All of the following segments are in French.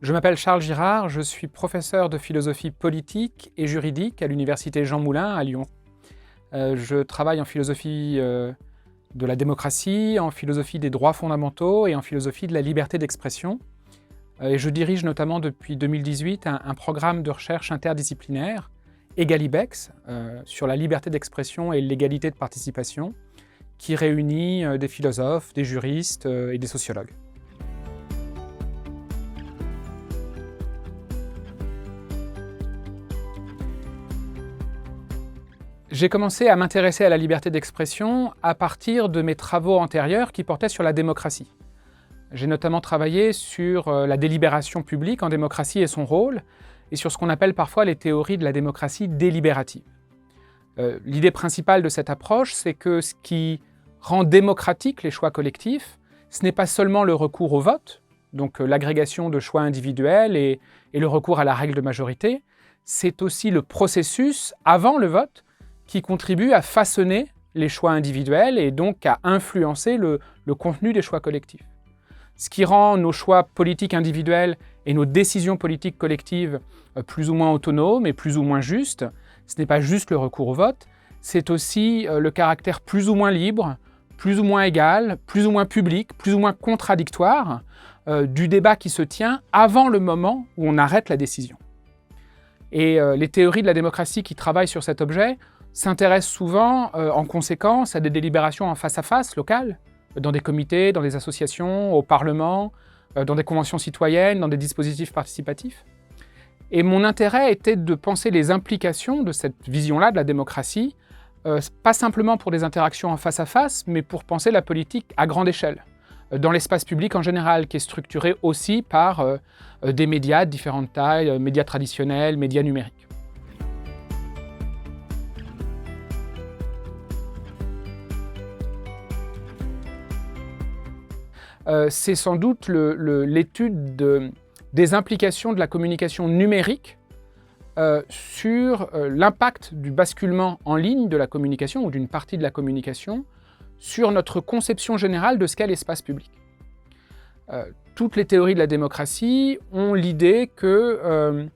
Je m'appelle Charles Girard, je suis professeur de philosophie politique et juridique à l'université Jean Moulin à Lyon. Je travaille en philosophie de la démocratie, en philosophie des droits fondamentaux et en philosophie de la liberté d'expression. Et je dirige notamment depuis 2018 un programme de recherche interdisciplinaire, EGALIBEX, sur la liberté d'expression et l'égalité de participation, qui réunit des philosophes, des juristes et des sociologues. J'ai commencé à m'intéresser à la liberté d'expression à partir de mes travaux antérieurs qui portaient sur la démocratie. J'ai notamment travaillé sur la délibération publique en démocratie et son rôle, et sur ce qu'on appelle parfois les théories de la démocratie délibérative. L'idée principale de cette approche, c'est que ce qui rend démocratique les choix collectifs, ce n'est pas seulement le recours au vote, donc l'agrégation de choix individuels et le recours à la règle de majorité, c'est aussi le processus avant le vote qui contribue à façonner les choix individuels et donc à influencer le contenu des choix collectifs. Ce qui rend nos choix politiques individuels et nos décisions politiques collectives plus ou moins autonomes et plus ou moins justes, ce n'est pas juste le recours au vote, c'est aussi le caractère plus ou moins libre, plus ou moins égal, plus ou moins public, plus ou moins contradictoire du débat qui se tient avant le moment où on arrête la décision. Et les théories de la démocratie qui travaillent sur cet objet s'intéressent souvent, en conséquence, à des délibérations en face-à-face locales, dans des comités, dans des associations, au Parlement, dans des conventions citoyennes, dans des dispositifs participatifs. Et mon intérêt était de penser les implications de cette vision-là de la démocratie, pas simplement pour des interactions en face-à-face, mais pour penser la politique à grande échelle, dans l'espace public en général, qui est structuré aussi par des médias de différentes tailles, médias traditionnels, médias numériques. C'est sans doute l'étude des implications de la communication numérique sur l'impact du basculement en ligne de la communication ou d'une partie de la communication sur notre conception générale de ce qu'est l'espace public. Toutes les théories de la démocratie ont l'idée que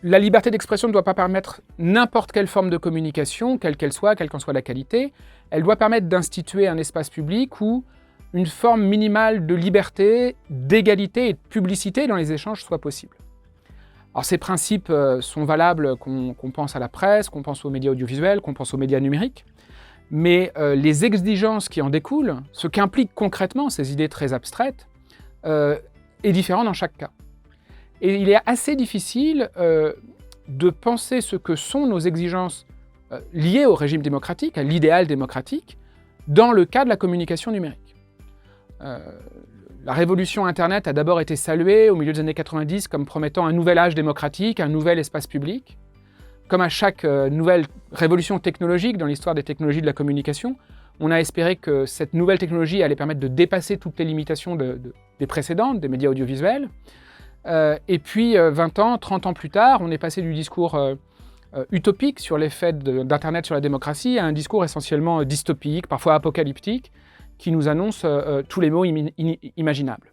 la liberté d'expression ne doit pas permettre n'importe quelle forme de communication, quelle qu'elle soit, quelle qu'en soit la qualité. Elle doit permettre d'instituer un espace public où une forme minimale de liberté, d'égalité et de publicité dans les échanges soit possible. Alors ces principes sont valables qu'on pense à la presse, qu'on pense aux médias audiovisuels, qu'on pense aux médias numériques, mais les exigences qui en découlent, ce qu'impliquent concrètement ces idées très abstraites, est différent dans chaque cas. Et il est assez difficile de penser ce que sont nos exigences liées au régime démocratique, à l'idéal démocratique, dans le cas de la communication numérique. La révolution Internet a d'abord été saluée au milieu des années 90 comme promettant un nouvel âge démocratique, un nouvel espace public. Comme à chaque nouvelle révolution technologique dans l'histoire des technologies de la communication, on a espéré que cette nouvelle technologie allait permettre de dépasser toutes les limitations des précédentes, des médias audiovisuels. Et puis 20 ans, 30 ans plus tard, on est passé du discours utopique sur l'effet d'Internet sur la démocratie à un discours essentiellement dystopique, parfois apocalyptique, qui nous annonce tous les maux imaginables.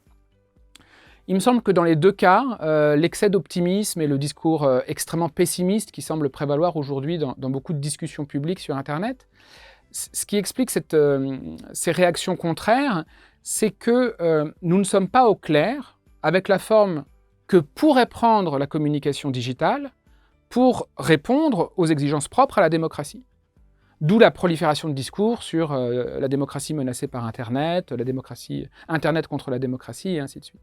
Il me semble que dans les deux cas, l'excès d'optimisme et le discours extrêmement pessimiste qui semble prévaloir aujourd'hui dans beaucoup de discussions publiques sur Internet, ce qui explique ces réactions contraires, c'est que nous ne sommes pas au clair avec la forme que pourrait prendre la communication digitale pour répondre aux exigences propres à la démocratie. D'où la prolifération de discours sur la démocratie menacée par Internet, Internet contre la démocratie, et ainsi de suite.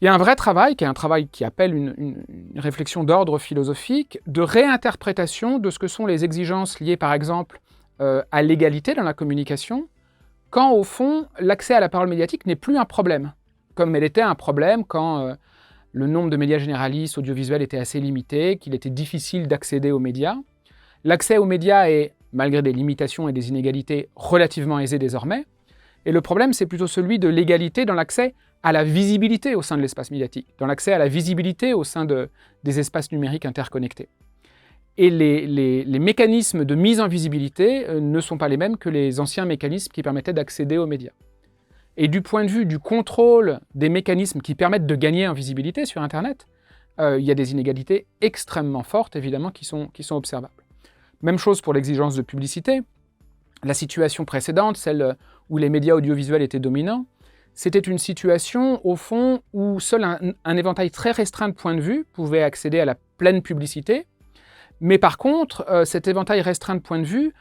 Il y a un vrai travail, qui est un travail qui appelle une réflexion d'ordre philosophique, de réinterprétation de ce que sont les exigences liées, par exemple, à l'égalité dans la communication, quand, au fond, l'accès à la parole médiatique n'est plus un problème, comme elle était un problème quand le nombre de médias généralistes audiovisuels était assez limité, qu'il était difficile d'accéder aux médias. L'accès aux médias est, malgré des limitations et des inégalités, relativement aisé désormais. Et le problème, c'est plutôt celui de l'égalité dans l'accès à la visibilité au sein de l'espace médiatique, dans l'accès à la visibilité au sein des espaces numériques interconnectés. Et les mécanismes de mise en visibilité ne sont pas les mêmes que les anciens mécanismes qui permettaient d'accéder aux médias. Et du point de vue du contrôle des mécanismes qui permettent de gagner en visibilité sur Internet, il y a des inégalités extrêmement fortes, évidemment, qui sont observables. Même chose pour l'exigence de publicité. La situation précédente, celle où les médias audiovisuels étaient dominants, c'était une situation, au fond, où seul un éventail très restreint de points de vue pouvait accéder à la pleine publicité. Mais par contre, cet éventail restreint de points de vue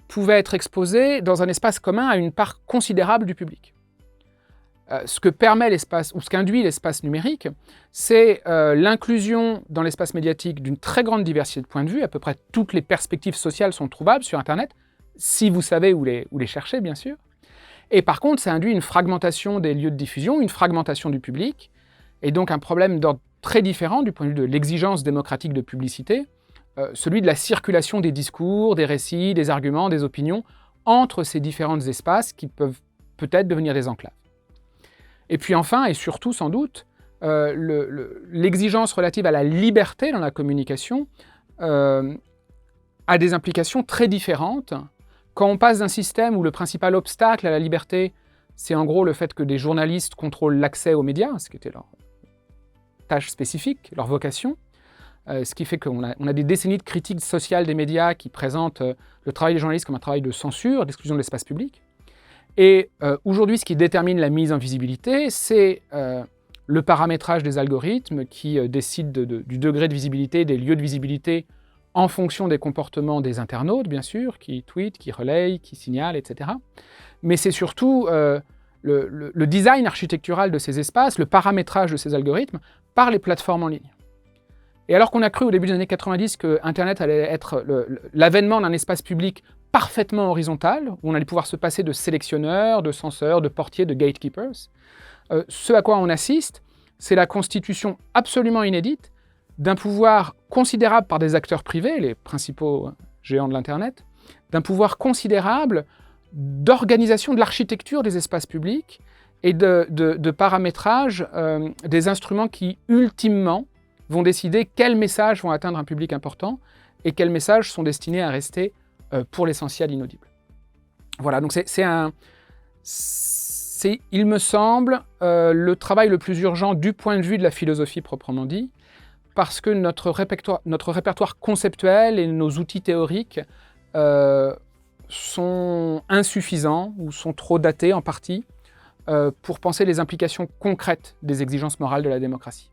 pouvait être exposé dans un espace commun à une part considérable du public. Ce que permet l'espace, ou ce qu'induit l'espace numérique, c'est l'inclusion dans l'espace médiatique d'une très grande diversité de points de vue. À peu près toutes les perspectives sociales sont trouvables sur Internet, si vous savez où les chercher, bien sûr. Et par contre, ça induit une fragmentation des lieux de diffusion, une fragmentation du public, et donc un problème d'ordre très différent du point de vue de l'exigence démocratique de publicité, celui de la circulation des discours, des récits, des arguments, des opinions, entre ces différents espaces qui peuvent peut-être devenir des enclaves. Et puis enfin, et surtout sans doute, l'exigence relative à la liberté dans la communication a des implications très différentes. Quand on passe d'un système où le principal obstacle à la liberté, c'est en gros le fait que des journalistes contrôlent l'accès aux médias, ce qui était leur tâche spécifique, leur vocation, ce qui fait qu'on a des décennies de critiques sociales des médias qui présentent le travail des journalistes comme un travail de censure, d'exclusion de l'espace public. Et aujourd'hui, ce qui détermine la mise en visibilité, c'est le paramétrage des algorithmes qui décident du degré de visibilité, des lieux de visibilité, en fonction des comportements des internautes, bien sûr, qui tweetent, qui relayent, qui signalent, etc. Mais c'est surtout le design architectural de ces espaces, le paramétrage de ces algorithmes par les plateformes en ligne. Et alors qu'on a cru au début des années 90 que Internet allait être l'avènement d'un espace public parfaitement horizontal, où on allait pouvoir se passer de sélectionneurs, de censeurs, de portiers, de gatekeepers, ce à quoi on assiste, c'est la constitution absolument inédite d'un pouvoir considérable par des acteurs privés, les principaux géants de l'Internet, d'un pouvoir considérable d'organisation de l'architecture des espaces publics et de paramétrage des instruments qui, ultimement, vont décider quels messages vont atteindre un public important et quels messages sont destinés à rester, pour l'essentiel, inaudibles. Voilà, donc c'est, il me semble, le travail le plus urgent du point de vue de la philosophie proprement dit, parce que notre répertoire conceptuel et nos outils théoriques sont insuffisants ou sont trop datés en partie pour penser les implications concrètes des exigences morales de la démocratie.